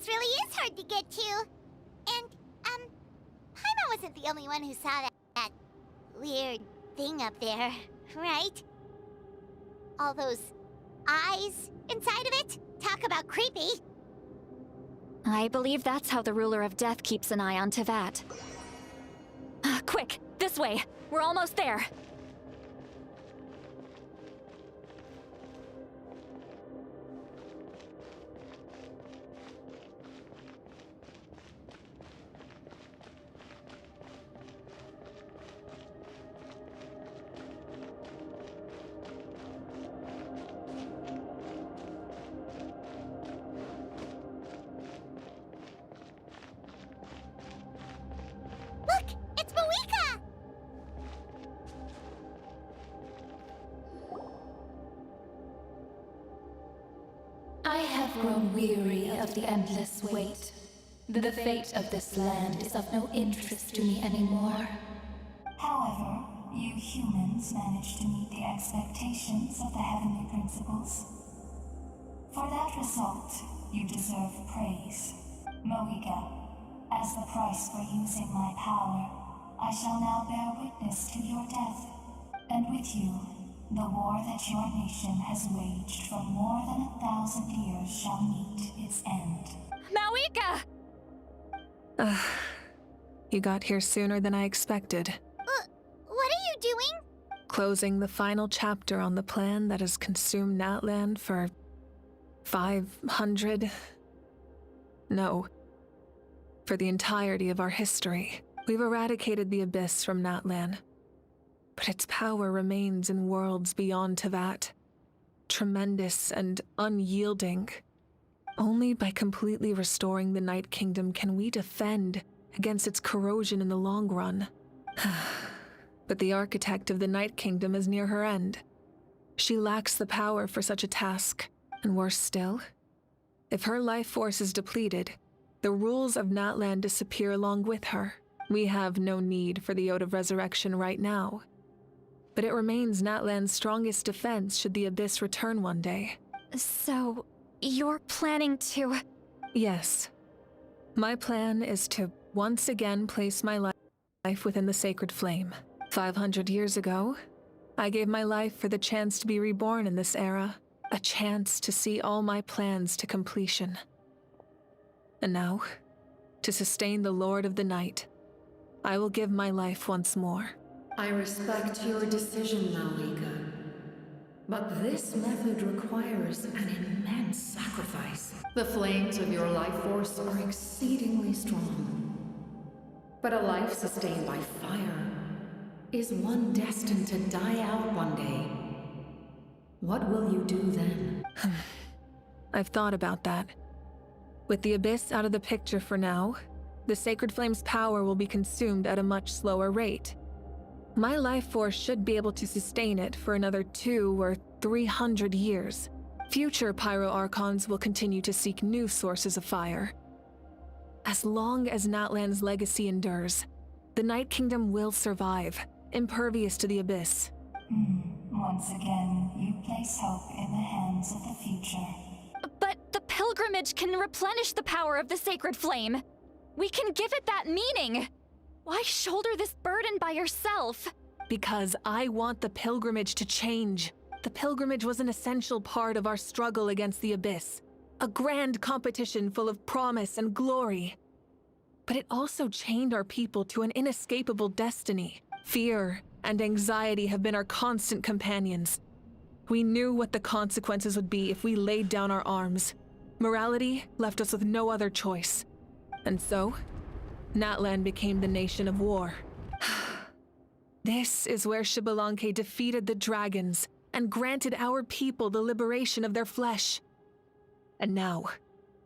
place really is hard to get to. And, Paimon wasn't the only one who saw that weird thing up there, right? All those eyes inside of it? Talk about creepy. I believe that's how the ruler of death keeps an eye on Teyvat. Quick, this way! We're almost there! I have grown weary of the endless wait. The fate of this land is of no interest to me anymore. However, you humans managed to meet the expectations of the heavenly principles. For that result, you deserve praise. Mohiga, as the price for using my power, I shall now bear witness to your death, and with you, the war that your nation has waged for more than 1,000 years shall meet its end. Mawika! You got here sooner than I expected. What are you doing? Closing the final chapter on the plan that has consumed Natlan for 500... No. For the entirety of our history. We've eradicated the Abyss from Natlan. But its power remains in worlds beyond Teyvat. Tremendous and unyielding. Only by completely restoring the Night Kingdom can we defend against its corrosion in the long run. But the architect of the Night Kingdom is near her end. She lacks the power for such a task, and worse still, if her life force is depleted, the rules of Natlan disappear along with her. We have no need for the Ode of Resurrection right now. But it remains Natlan's strongest defense should the Abyss return one day. So, you're planning to... Yes. My plan is to once again place my life within the sacred flame. 500 years ago, I gave my life for the chance to be reborn in this era. A chance to see all my plans to completion. And now, to sustain the Lord of the Night, I will give my life once more. I respect your decision, Mawika. But this method requires an immense sacrifice. The flames of your life force are exceedingly strong. But a life sustained by fire is one destined to die out one day. What will you do then? I've thought about that. With the Abyss out of the picture for now, the Sacred Flame's power will be consumed at a much slower rate. My life force should be able to sustain it for another 200 or 300 years. Future Pyro Archons will continue to seek new sources of fire. As long as Natlan's legacy endures, the Night Kingdom will survive, impervious to the Abyss. Once again, you place hope in the hands of the future. But the pilgrimage can replenish the power of the sacred flame. We can give it that meaning. Why shoulder this burden by yourself? Because I want the pilgrimage to change. The pilgrimage was an essential part of our struggle against the Abyss. A grand competition full of promise and glory. But it also chained our people to an inescapable destiny. Fear and anxiety have been our constant companions. We knew what the consequences would be if we laid down our arms. Morality left us with no other choice. And so, Natlan became the nation of war. This is where Xbalanque defeated the dragons and granted our people the liberation of their flesh. And now,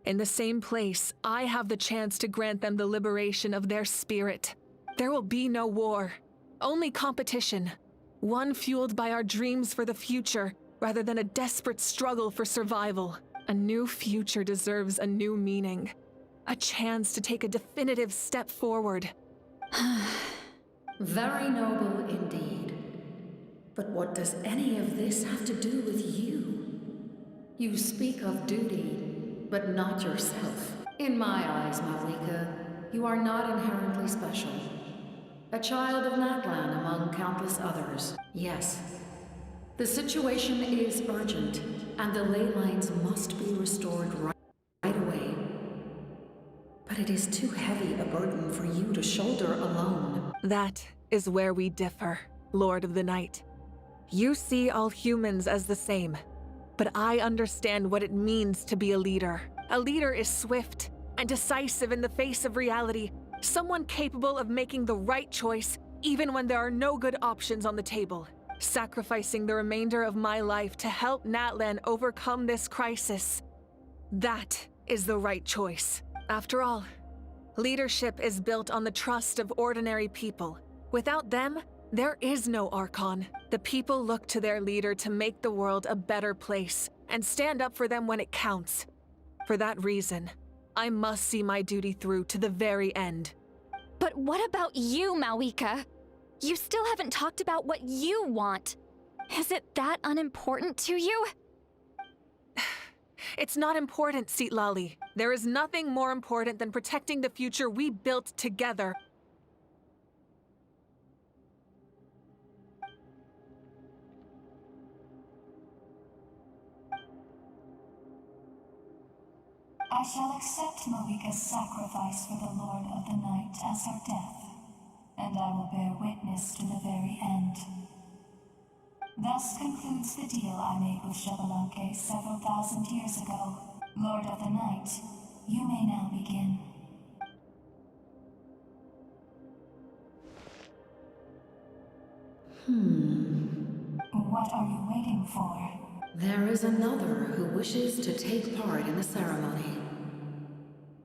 in the same place, I have the chance to grant them the liberation of their spirit. There will be no war, only competition. One fueled by our dreams for the future, rather than a desperate struggle for survival. A new future deserves a new meaning. A chance to take a definitive step forward. Very noble indeed. But what does any of this have to do with you? You speak of duty, but not yourself. In my eyes, Malika, you are not inherently special. A child of Natlan among countless others. Yes, the situation is urgent, and the ley lines must be restored right away. But it is too heavy a burden for you to shoulder alone. That is where we differ, Lord of the Night. You see all humans as the same, but I understand what it means to be a leader. A leader is swift and decisive in the face of reality, someone capable of making the right choice even when there are no good options on the table. Sacrificing the remainder of my life to help Natlan overcome this crisis. That is the right choice. After all, leadership is built on the trust of ordinary people. Without them, there is no Archon. The people look to their leader to make the world a better place and stand up for them when it counts. For that reason, I must see my duty through to the very end. But what about you, Malika? You still haven't talked about what you want. Is it that unimportant to you? It's not important, Citlali. There is nothing more important than protecting the future we built together. I shall accept Malika's sacrifice for the Lord of the Night as her death, and I will bear witness to the very end. Thus concludes the deal I made with Xbalanque several thousand years ago. Lord of the Night, you may now begin. What are you waiting for? There is another who wishes to take part in the ceremony.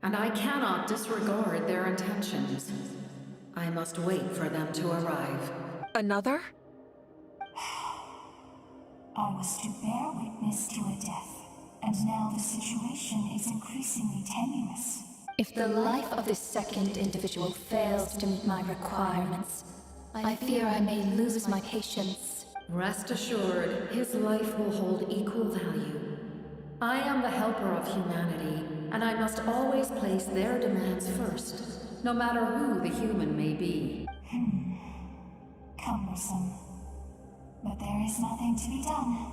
And I cannot disregard their intentions. I must wait for them to arrive. Another? I was to bear witness to a death, and now the situation is increasingly tenuous. If the life of this second individual fails to meet my requirements, I fear I may lose my patience. Rest assured, his life will hold equal value. I am the helper of humanity, and I must always place their demands first, no matter who the human may be. Cumbersome. But there is nothing to be done.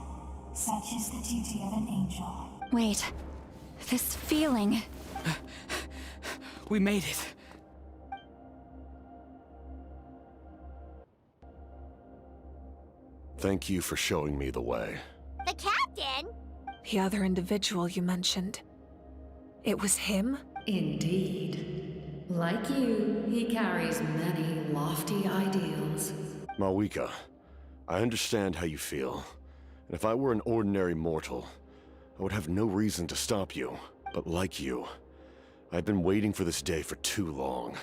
Such is the duty of an angel. Wait, this feeling. We made it. Thank you for showing me the way. The captain? The other individual you mentioned. It was him? Indeed. Like you, he carries many lofty ideals. Malika, I understand how you feel. And if I were an ordinary mortal, I would have no reason to stop you. But like you, I've been waiting for this day for too long.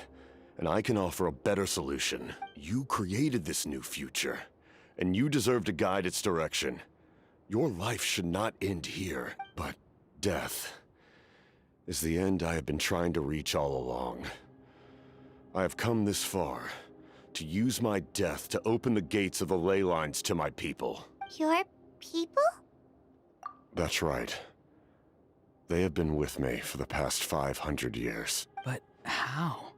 And I can offer a better solution. You created this new future, and you deserve to guide its direction. Your life should not end here, but death is the end I have been trying to reach all along. I have come this far to use my death to open the gates of the ley lines to my people. Your people? That's right. They have been with me for the past 500 years. But how?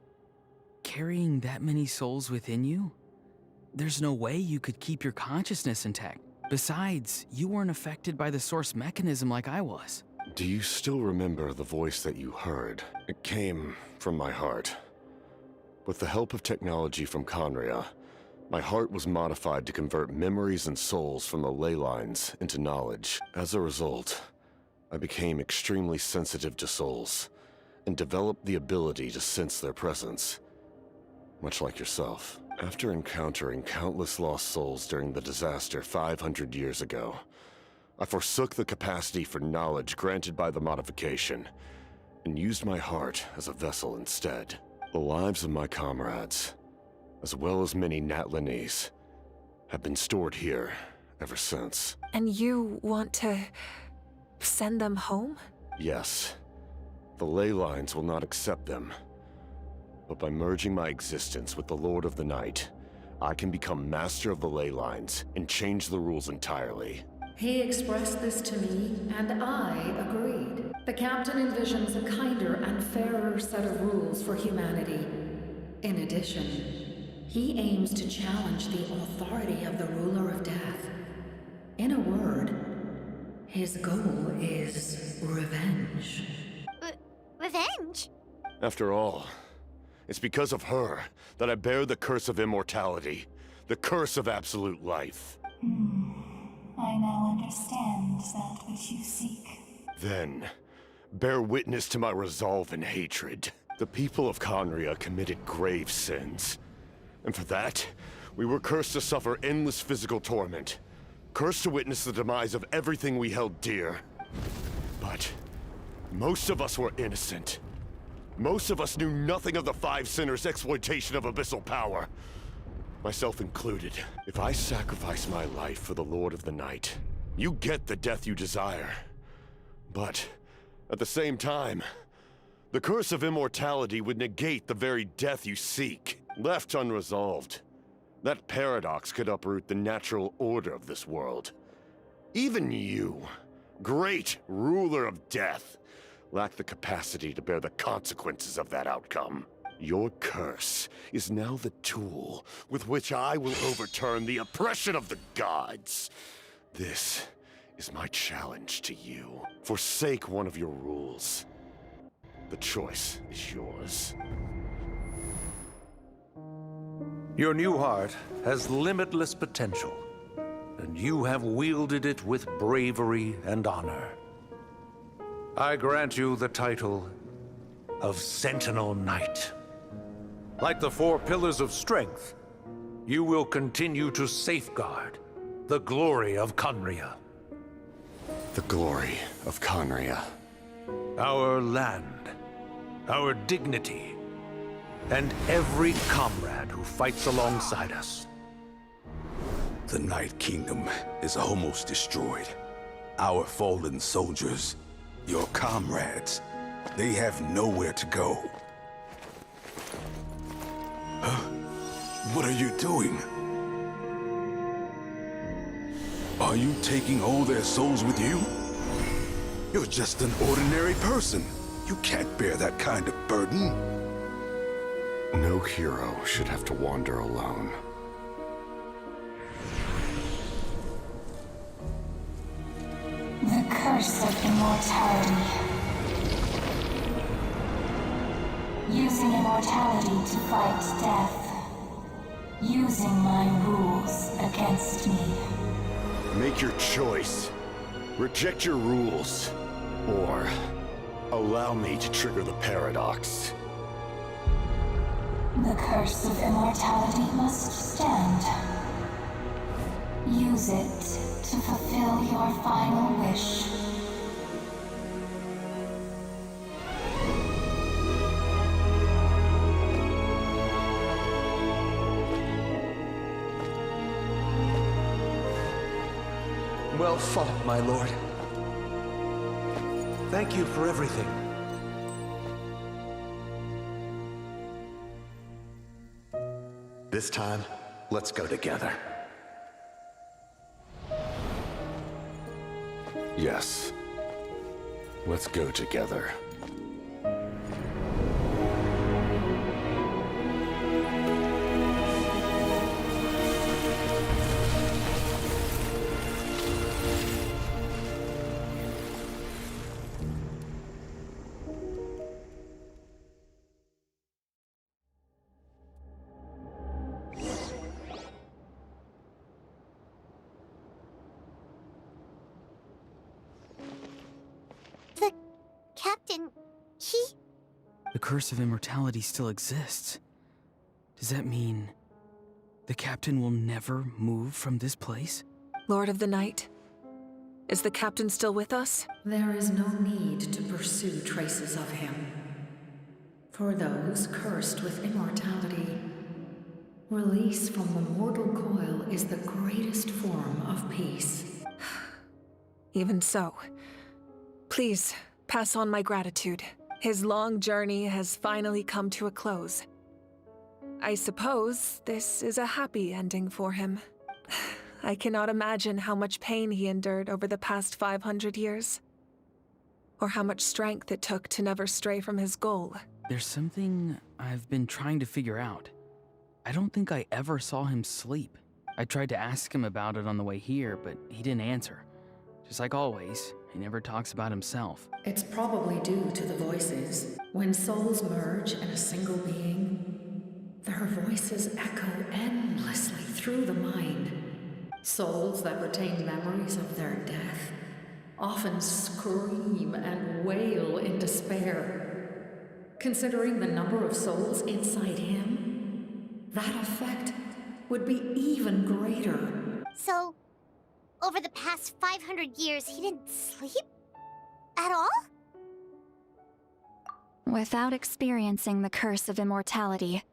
Carrying that many souls within you? There's no way you could keep your consciousness intact. Besides, you weren't affected by the source mechanism like I was. Do you still remember the voice that you heard? It came from my heart. With the help of technology from Conria, my heart was modified to convert memories and souls from the ley lines into knowledge. As a result, I became extremely sensitive to souls, and developed the ability to sense their presence. Much like yourself. After encountering countless lost souls during the disaster 500 years ago, I forsook the capacity for knowledge granted by the modification, and used my heart as a vessel instead. The lives of my comrades, as well as many Natlanese, have been stored here ever since. And you want to send them home? Yes. The ley lines will not accept them. But by merging my existence with the Lord of the Night, I can become master of the ley lines and change the rules entirely. He expressed this to me, and I agreed. The captain envisions a kinder and fairer set of rules for humanity. In addition, he aims to challenge the authority of the ruler of death. In a word, his goal is revenge. Revenge? After all, it's because of her that I bear the curse of immortality, the curse of absolute life. I now understand that which you seek. Then, bear witness to my resolve and hatred. The people of Conria committed grave sins. And for that, we were cursed to suffer endless physical torment. Cursed to witness the demise of everything we held dear. But most of us were innocent. Most of us knew nothing of the Five Sinners' exploitation of abyssal power. Myself included. If I sacrifice my life for the Lord of the Night, you get the death you desire. But, at the same time, the curse of immortality would negate the very death you seek. Left unresolved, that paradox could uproot the natural order of this world. Even you, great ruler of death, lack the capacity to bear the consequences of that outcome. Your curse is now the tool with which I will overturn the oppression of the gods. This is my challenge to you. Forsake one of your rules. The choice is yours. Your new heart has limitless potential, and you have wielded it with bravery and honor. I grant you the title of Sentinel Knight. Like the four pillars of strength, you will continue to safeguard the glory of Conria. The glory of Conria. Our land, our dignity, and every comrade who fights alongside us. The Night Kingdom is almost destroyed. Our fallen soldiers, your comrades, they have nowhere to go. What are you doing? Are you taking all their souls with you? You're just an ordinary person. You can't bear that kind of burden. No hero should have to wander alone. The curse of immortality. Using immortality to fight death. Using my rules against me. Make your choice. Reject your rules. Or allow me to trigger the paradox. The curse of immortality must stand. Use it to fulfill your final wish. Well fought, my lord. Thank you for everything. This time, let's go together. Yes. Let's go together. The captain, he... The curse of immortality still exists. Does that mean the captain will never move from this place? Lord of the Night, is the captain still with us? There is no need to pursue traces of him. For those cursed with immortality, release from the mortal coil is the greatest form of peace. Even so, please pass on my gratitude. His long journey has finally come to a close. I suppose this is a happy ending for him. I cannot imagine how much pain he endured over the past 500 years. Or how much strength it took to never stray from his goal. There's something I've been trying to figure out. I don't think I ever saw him sleep. I tried to ask him about it on the way here, but he didn't answer. Just like always, he never talks about himself. It's probably due to the voices. When souls merge in a single being, their voices echo endlessly through the mind. Souls that retain memories of their death often scream and wail in despair. Considering the number of souls inside him, that effect would be even greater. So, over the past 500 years, he didn't sleep? At all? Without experiencing the curse of immortality,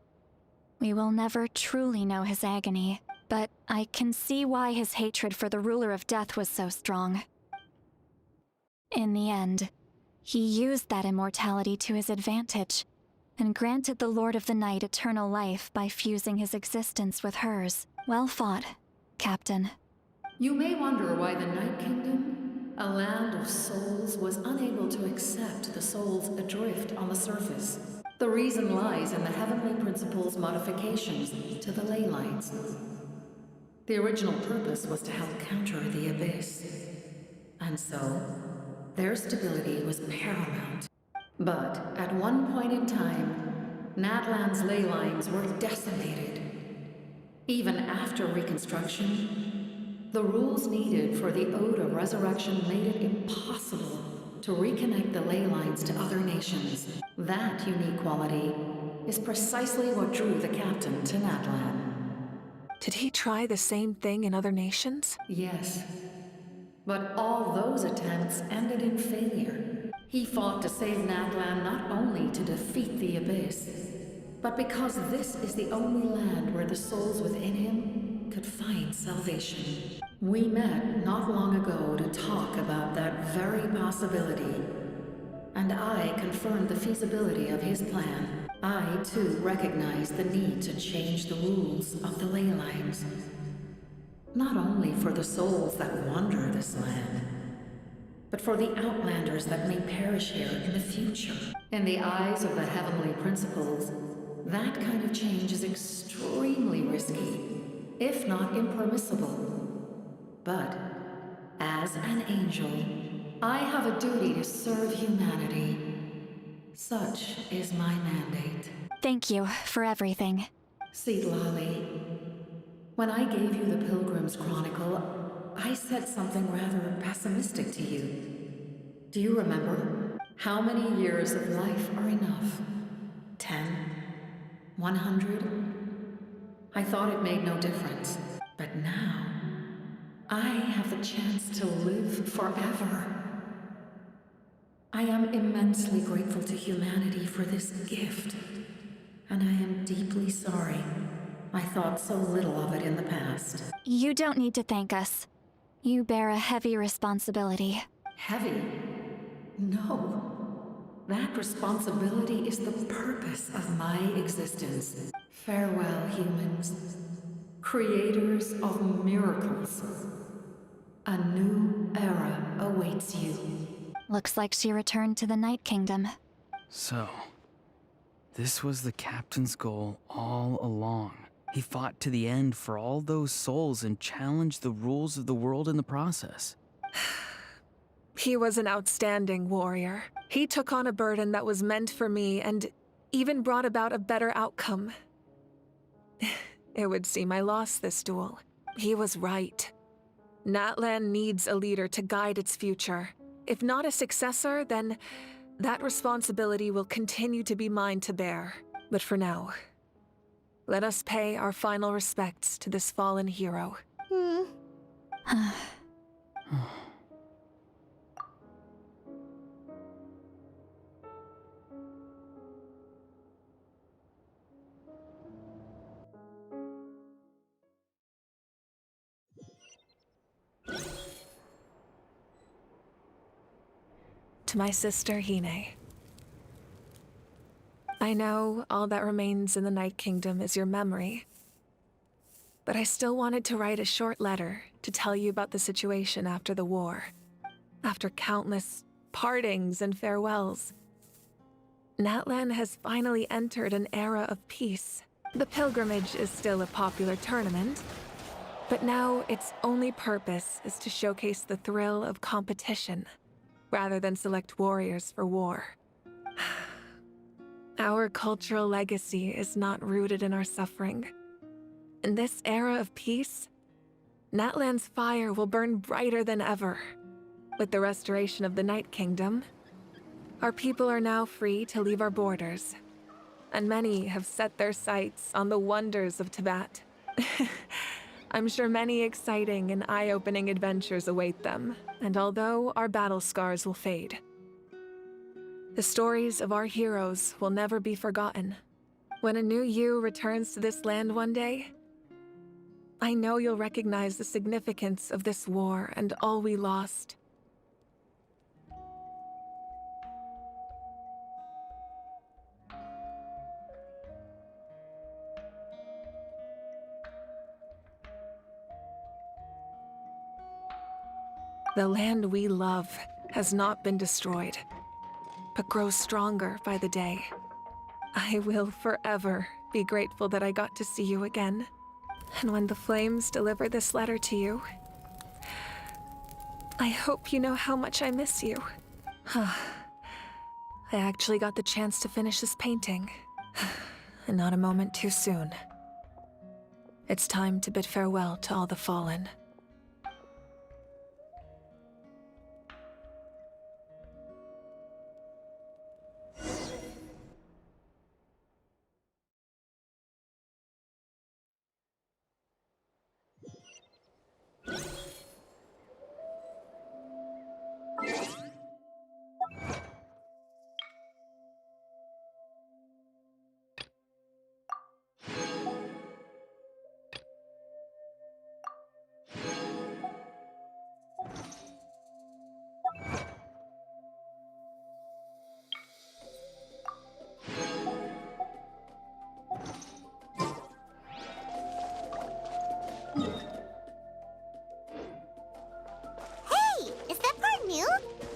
we will never truly know his agony. But I can see why his hatred for the ruler of death was so strong. In the end, he used that immortality to his advantage, and granted the Lord of the Night eternal life by fusing his existence with hers. Well fought, Captain. You may wonder why the Night Kingdom, a land of souls, was unable to accept the souls adrift on the surface. The reason lies in the Heavenly Principle's modifications to the ley lines. The original purpose was to help counter the Abyss, and so their stability was paramount. But at one point in time, Natlan's ley lines were decimated. Even after reconstruction, the rules needed for the Ode of Resurrection made it impossible to reconnect the ley lines to other nations. That unique quality is precisely what drew the captain to Natlan. Did he try the same thing in other nations? Yes. But all those attempts ended in failure. He fought to save Natlan not only to defeat the Abyss, but because this is the only land where the souls within him could find salvation. We met not long ago to talk about that very possibility, and I confirmed the feasibility of his plan. I, too, recognize the need to change the rules of the ley lines. Not only for the souls that wander this land, but for the outlanders that may perish here in the future. In the eyes of the Heavenly Principles, that kind of change is extremely risky, if not impermissible. But, as an angel, I have a duty to serve humanity. Such is my mandate. Thank you for everything. See, Lolly, when I gave you the Pilgrim's Chronicle, I said something rather pessimistic to you. Do you remember? How many years of life are enough? 10? 100? I thought it made no difference. But now, I have the chance to live forever. I am immensely grateful to humanity for this gift, and I am deeply sorry I thought so little of it in the past. You don't need to thank us. You bear a heavy responsibility. Heavy? No. That responsibility is the purpose of my existence. Farewell, humans. Creators of miracles. A new era awaits you. Looks like she returned to the Night Kingdom. So, this was the captain's goal all along. He fought to the end for all those souls and challenged the rules of the world in the process. He was an outstanding warrior. He took on a burden that was meant for me and even brought about a better outcome. It would seem I lost this duel. He was right. Natlan needs a leader to guide its future. If not a successor, then that responsibility will continue to be mine to bear. But for now, let us pay our final respects to this fallen hero. To my sister, Hine. I know all that remains in the Night Kingdom is your memory. But I still wanted to write a short letter to tell you about the situation after the war. After countless partings and farewells, Natlan has finally entered an era of peace. The pilgrimage is still a popular tournament, but now its only purpose is to showcase the thrill of competition, rather than select warriors for war. Our cultural legacy is not rooted in our suffering. In this era of peace, Natlan's fire will burn brighter than ever. With the restoration of the Night Kingdom, our people are now free to leave our borders, and many have set their sights on the wonders of Tibet. I'm sure many exciting and eye-opening adventures await them, and although our battle scars will fade, the stories of our heroes will never be forgotten. When a new you returns to this land one day, I know you'll recognize the significance of this war and all we lost. The land we love has not been destroyed, but grows stronger by the day. I will forever be grateful that I got to see you again. And when the flames deliver this letter to you, I hope you know how much I miss you. I actually got the chance to finish this painting, and not a moment too soon. It's time to bid farewell to all the fallen. Hey, is that part new?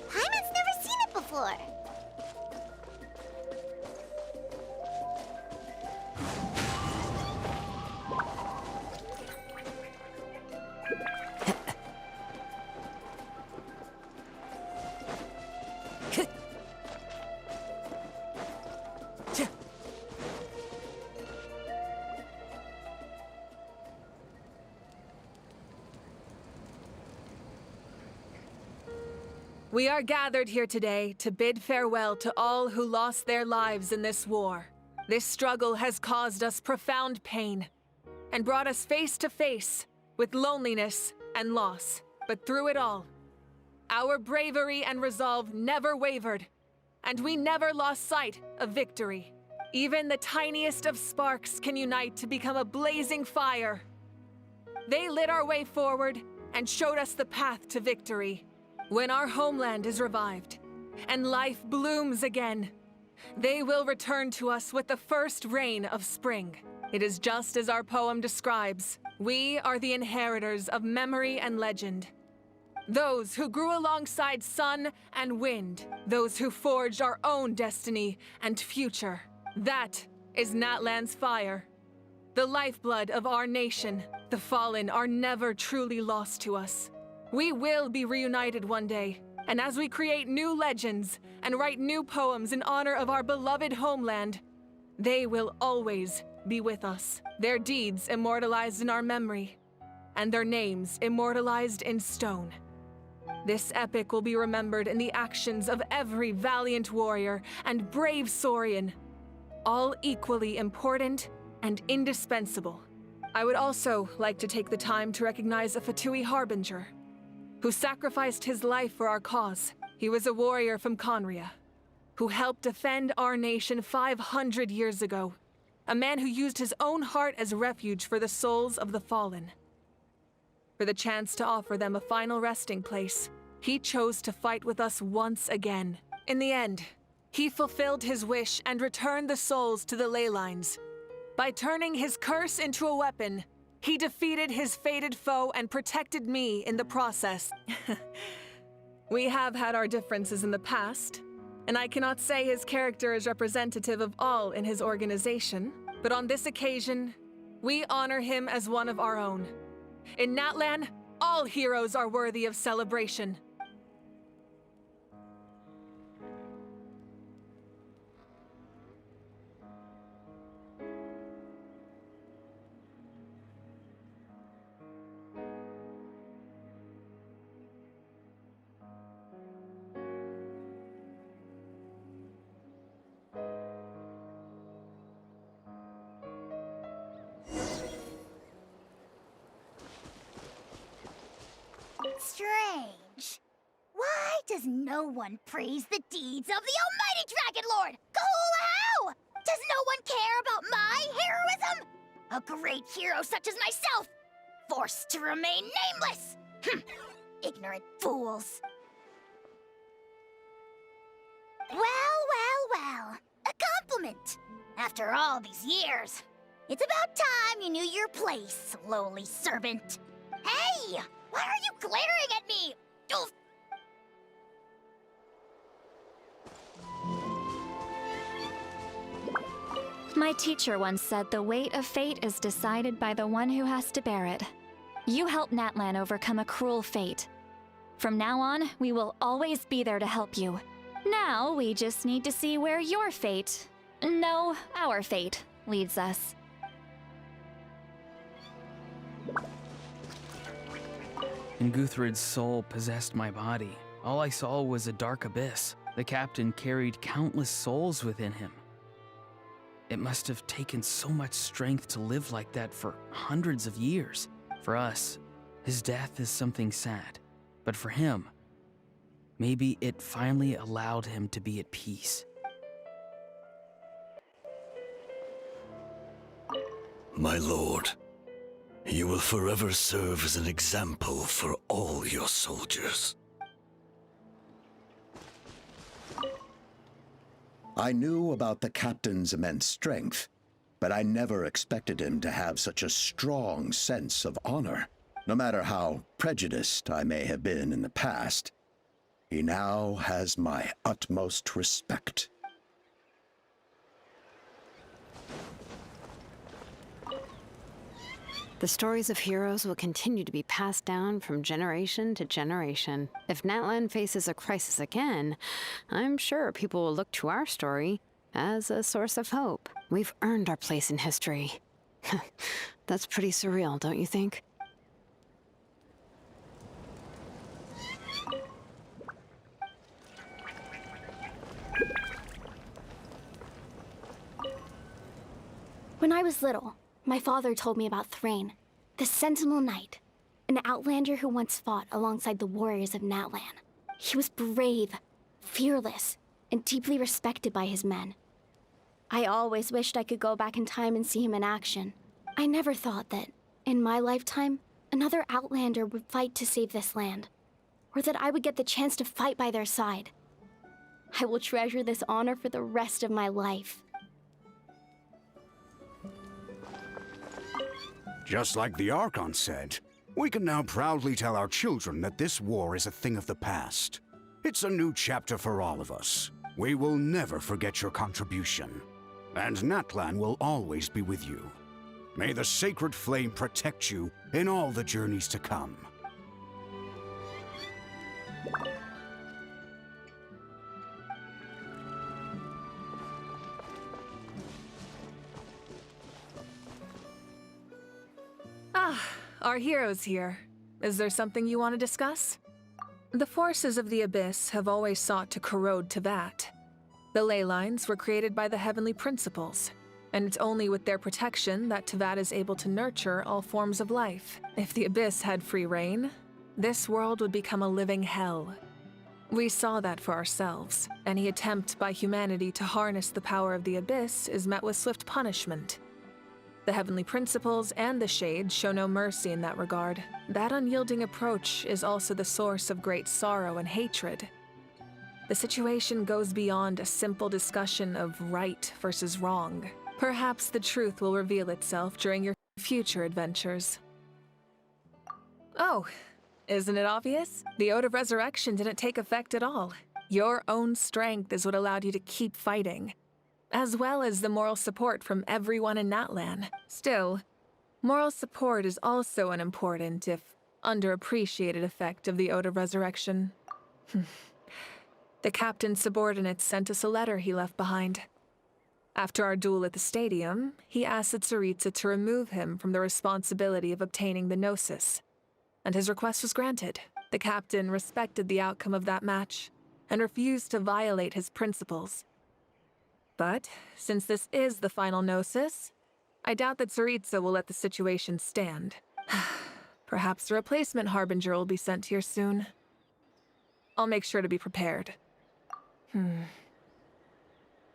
Paimon's never seen it before. We are gathered here today to bid farewell to all who lost their lives in this war. This struggle has caused us profound pain and brought us face to face with loneliness and loss. But through it all, our bravery and resolve never wavered, and we never lost sight of victory. Even the tiniest of sparks can unite to become a blazing fire. They lit our way forward and showed us the path to victory. When our homeland is revived and life blooms again, they will return to us with the first rain of spring. It is just as our poem describes. We are the inheritors of memory and legend. Those who grew alongside sun and wind. Those who forged our own destiny and future. That is Natlan's fire. The lifeblood of our nation. The fallen are never truly lost to us. We will be reunited one day, and as we create new legends and write new poems in honor of our beloved homeland, they will always be with us. Their deeds immortalized in our memory, and their names immortalized in stone. This epic will be remembered in the actions of every valiant warrior and brave Saurian, all equally important and indispensable. I would also like to take the time to recognize a Fatui Harbinger, who sacrificed his life for our cause. He was a warrior from Conria, who helped defend our nation 500 years ago. A man who used his own heart as refuge for the souls of the fallen. For the chance to offer them a final resting place, he chose to fight with us once again. In the end, he fulfilled his wish and returned the souls to the ley lines. By turning his curse into a weapon, He defeated his fated foe and protected me in the process. We have had our differences in the past, and I cannot say his character is representative of all in his organization, but on this occasion, we honor him as one of our own. In Natlan, all heroes are worthy of celebration. Strange. Why does no one praise the deeds of the almighty Dragon Lord? How? Does no one care about my heroism? A great hero such as myself, forced to remain nameless. Ignorant fools. Well. A compliment. After all these years, it's about time you knew your place, lowly servant. Hey! Why are you glaring at me? Oof. My teacher once said the weight of fate is decided by the one who has to bear it. You helped Natlan overcome a cruel fate. From now on, we will always be there to help you. Now, we just need to see where your fate, no, our fate, leads us. And Guthred's soul possessed my body. All I saw was a dark abyss. The captain carried countless souls within him. It must have taken so much strength to live like that for hundreds of years. For us, his death is something sad. But for him, maybe it finally allowed him to be at peace. My lord, you will forever serve as an example for all your soldiers. I knew about the captain's immense strength, but I never expected him to have such a strong sense of honor. No matter how prejudiced I may have been in the past, he now has my utmost respect. The stories of heroes will continue to be passed down from generation to generation. If Natlan faces a crisis again, I'm sure people will look to our story as a source of hope. We've earned our place in history. That's pretty surreal, don't you think? When I was little, my father told me about Thrain, the Sentinel Knight, an outlander who once fought alongside the warriors of Natlan. He was brave, fearless, and deeply respected by his men. I always wished I could go back in time and see him in action. I never thought that, in my lifetime, another outlander would fight to save this land, or that I would get the chance to fight by their side. I will treasure this honor for the rest of my life. Just like the Archon said, we can now proudly tell our children that this war is a thing of the past. It's a new chapter for all of us. We will never forget your contribution. And Natlan will always be with you. May the sacred flame protect you in all the journeys to come. Our hero's here. Is there something you want to discuss? The forces of the Abyss have always sought to corrode Teyvat. The ley lines were created by the Heavenly Principles, and it's only with their protection that Teyvat is able to nurture all forms of life. If the Abyss had free reign, this world would become a living hell. We saw that for ourselves. Any attempt by humanity to harness the power of the Abyss is met with swift punishment. The Heavenly Principles and the Shades show no mercy in that regard. That unyielding approach is also the source of great sorrow and hatred. The situation goes beyond a simple discussion of right versus wrong. Perhaps the truth will reveal itself during your future adventures. Oh, isn't it obvious? The Ode of Resurrection didn't take effect at all. Your own strength is what allowed you to keep fighting, as well as the moral support from everyone in Natlan. Still, moral support is also an important, if underappreciated, effect of the Ode of Resurrection. The captain's subordinates sent us a letter he left behind. After our duel at the stadium, he asked Tsaritsa to remove him from the responsibility of obtaining the Gnosis, and his request was granted. The captain respected the outcome of that match and refused to violate his principles. But since this is the final Gnosis, I doubt that Tsaritsa will let the situation stand. Perhaps a replacement Harbinger will be sent here soon. I'll make sure to be prepared.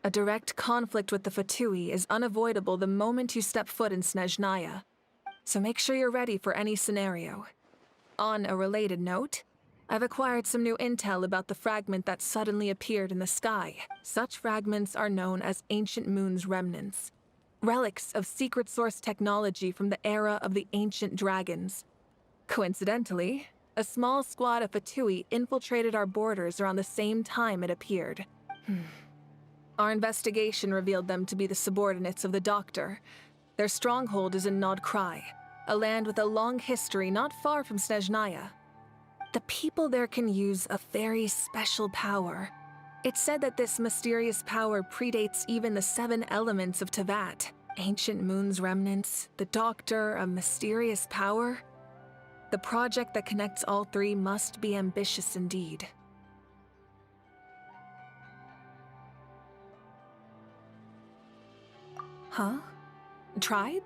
A direct conflict with the Fatui is unavoidable the moment you step foot in Snezhnaya, so make sure you're ready for any scenario. On a related note, I've acquired some new intel about the fragment that suddenly appeared in the sky. Such fragments are known as Ancient Moon's remnants, relics of secret source technology from the era of the ancient dragons. Coincidentally, a small squad of Fatui infiltrated our borders around the same time it appeared. Our investigation revealed them to be the subordinates of the Doctor. Their stronghold is in Nod Krai, a land with a long history not far from Snezhnaya. The people there can use a very special power. It's said that this mysterious power predates even the 7 elements of Tevat. Ancient Moon's remnants, the Doctor, a mysterious power. The project that connects all 3 must be ambitious indeed. Huh? Tribe?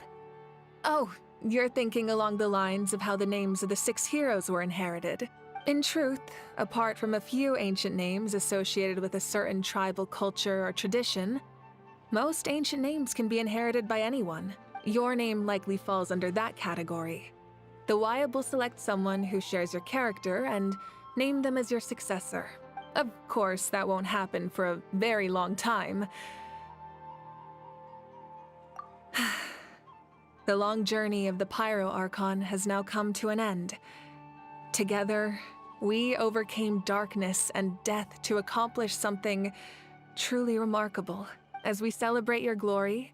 Oh, you're thinking along the lines of how the names of the 6 heroes were inherited. In truth, apart from a few ancient names associated with a certain tribal culture or tradition, most ancient names can be inherited by anyone. Your name likely falls under that category. The Wyab will select someone who shares your character and name them as your successor. Of course, that won't happen for a very long time. The long journey of the Pyro Archon has now come to an end. Together, we overcame darkness and death to accomplish something truly remarkable. As we celebrate your glory,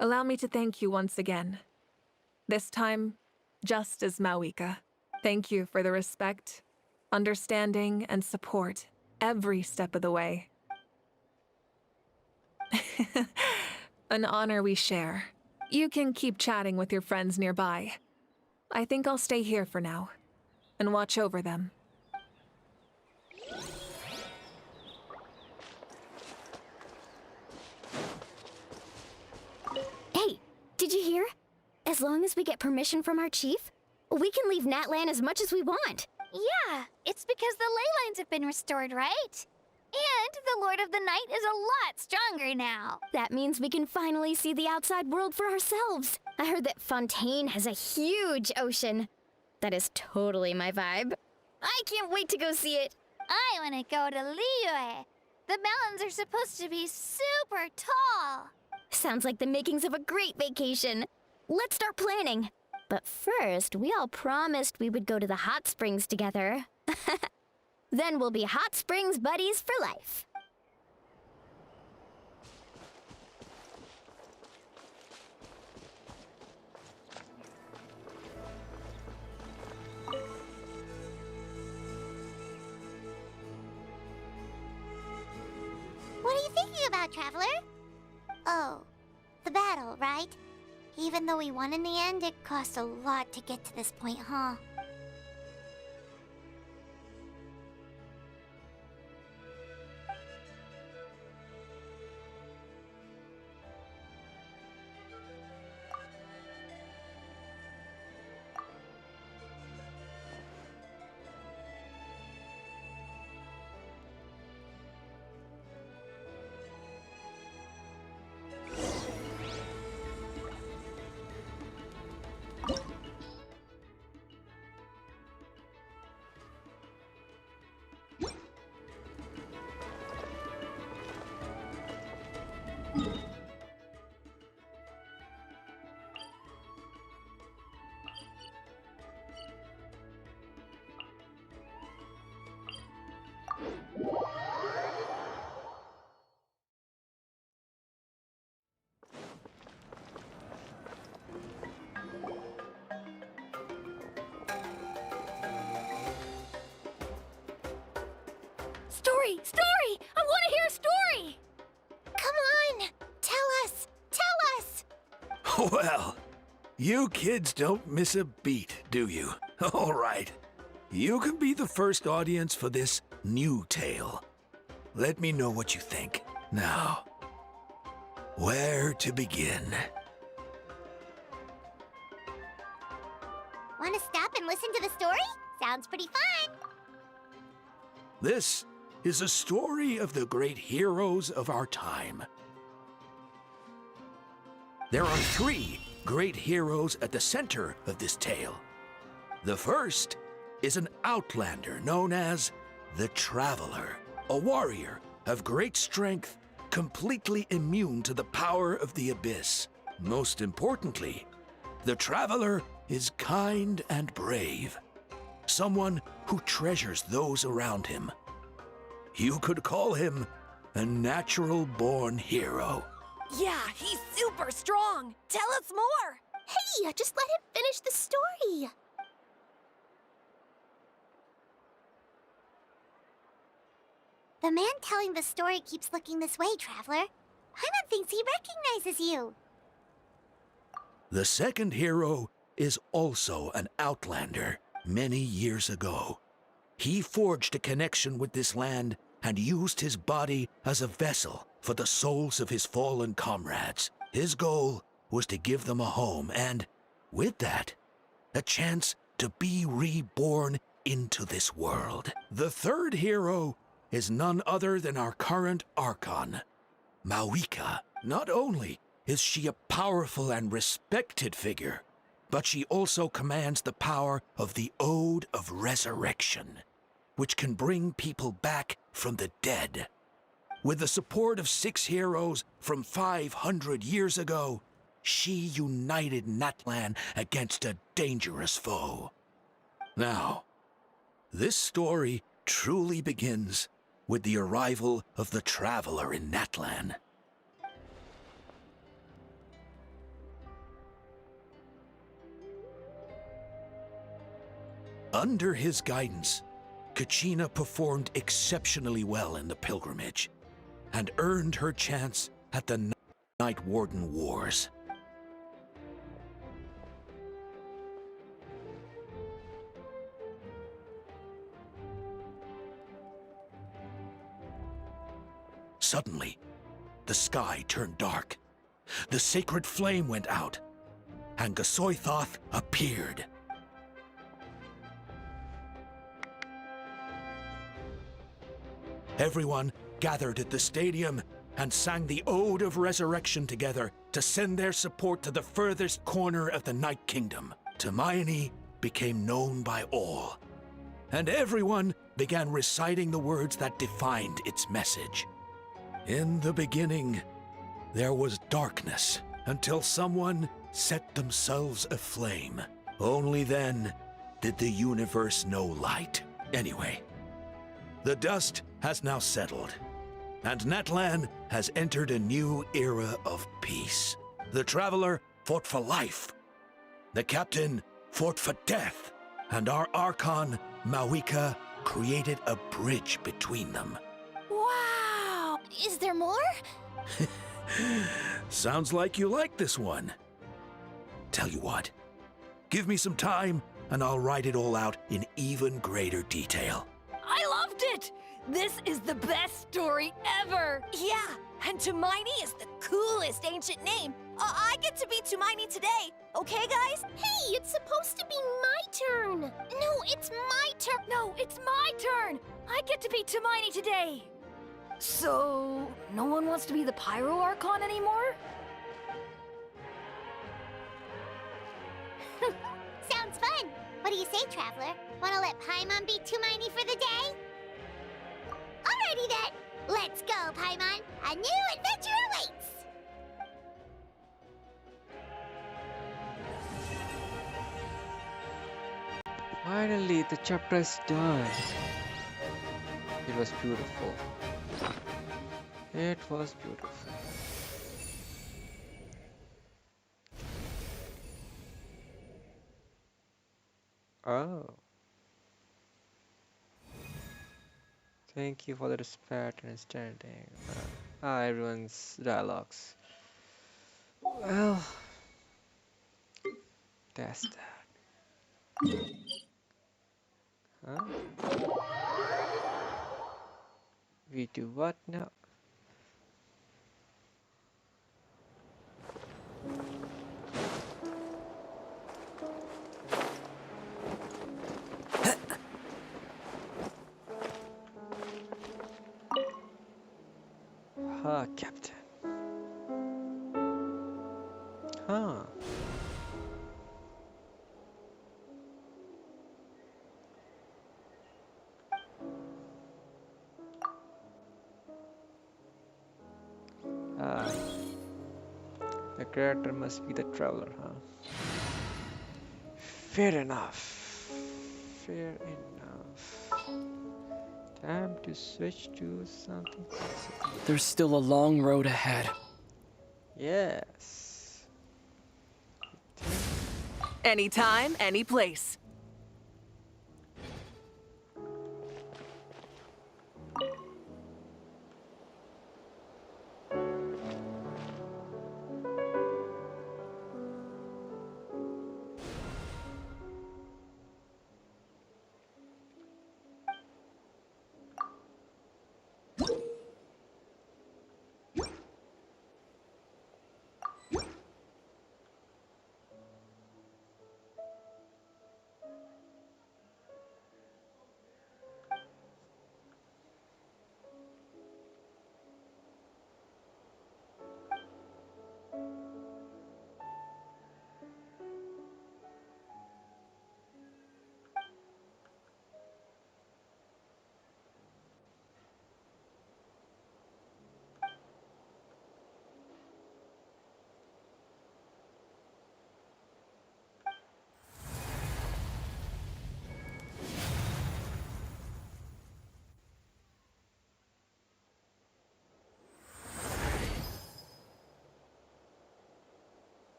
allow me to thank you once again. This time, just as Mawika. Thank you for the respect, understanding, and support every step of the way. An honor we share. You can keep chatting with your friends nearby. I think I'll stay here for now and watch over them. Hey, did you hear? As long as we get permission from our chief, we can leave Natlan as much as we want. Yeah, it's because the ley lines have been restored, right? And the Lord of the Night is a lot stronger now. That means we can finally see the outside world for ourselves. I heard that Fontaine has a huge ocean. That is totally my vibe. I can't wait to go see it. I want to go to Liyue. The mountains are supposed to be super tall. Sounds like the makings of a great vacation. Let's start planning. But first, we all promised we would go to the hot springs together. Then we'll be hot springs buddies for life. What are you thinking about, Traveler? Oh, the battle, right? Even though we won in the end, it cost a lot to get to this point, huh? Story! Story! I want to hear a story! Come on! Tell us! Tell us! Well, you kids don't miss a beat, do you? All right. You can be the first audience for this new tale. Let me know what you think. Now, where to begin? Want to stop and listen to the story? Sounds pretty fun. This is a story of the great heroes of our time. There are 3 great heroes at the center of this tale. The first is an outlander known as the Traveler, a warrior of great strength, completely immune to the power of the Abyss. Most importantly, the Traveler is kind and brave, someone who treasures those around him. You could call him a natural-born hero. Yeah, he's super strong! Tell us more! Hey, just let him finish the story! The man telling the story keeps looking this way, Traveler. Paimon thinks he recognizes you. The second hero is also an outlander many years ago. He forged a connection with this land and used his body as a vessel for the souls of his fallen comrades. His goal was to give them a home and, with that, a chance to be reborn into this world. The third hero is none other than our current Archon, Mawika. Not only is she a powerful and respected figure, but she also commands the power of the Ode of Resurrection, which can bring people back from the dead. With the support of 6 heroes from 500 years ago, she united Natlan against a dangerous foe. Now, this story truly begins with the arrival of the Traveler in Natlan. Under his guidance, Kachina performed exceptionally well in the pilgrimage and earned her chance at the Night Warden Wars. Suddenly, the sky turned dark. The sacred flame went out, and Gasoithoth appeared. Everyone gathered at the stadium and sang the Ode of Resurrection together to send their support to the furthest corner of the Night Kingdom. Hermione became known by all, and everyone began reciting the words that defined its message. In the beginning, there was darkness until someone set themselves aflame. Only then did the universe know light. Anyway, the dust has now settled, and Natlan has entered a new era of peace. The Traveler fought for life, the Captain fought for death, and our Archon, Mawika, created a bridge between them. Wow! Is there more? Sounds like you like this one. Tell you what, give me some time and I'll write it all out in even greater detail. I loved it! This is the best story ever! Yeah, and Hermione is the coolest ancient name. I get to be Hermione today, okay, guys? Hey, it's supposed to be my turn! No, it's my turn! No, it's my turn! I get to be Hermione today! So, no one wants to be the Pyro Archon anymore? Sounds fun. What do you say, Traveler? Wanna let Paimon be Hermione for the day? Alrighty then! Let's go, Paimon! A new adventure awaits! Finally, the chapter is done. It was beautiful. It was beautiful. Oh. Thank you for the respect and understanding. Everyone's dialogues. Well, that's that. Huh? We do what now? Huh, Captain. Huh. Ah, the character must be the traveler, huh? Fair enough. Fair enough. Time to switch to something possible. There's still a long road ahead. Yes. Anytime, any place.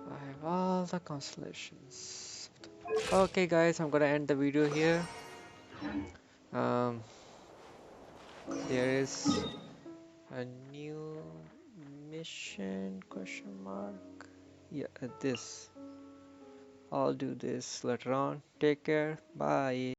I have all the constellations. Okay, guys, I'm gonna end the video here. There is a new mission question mark. Yeah, this. I'll do this later on. Take care. Bye.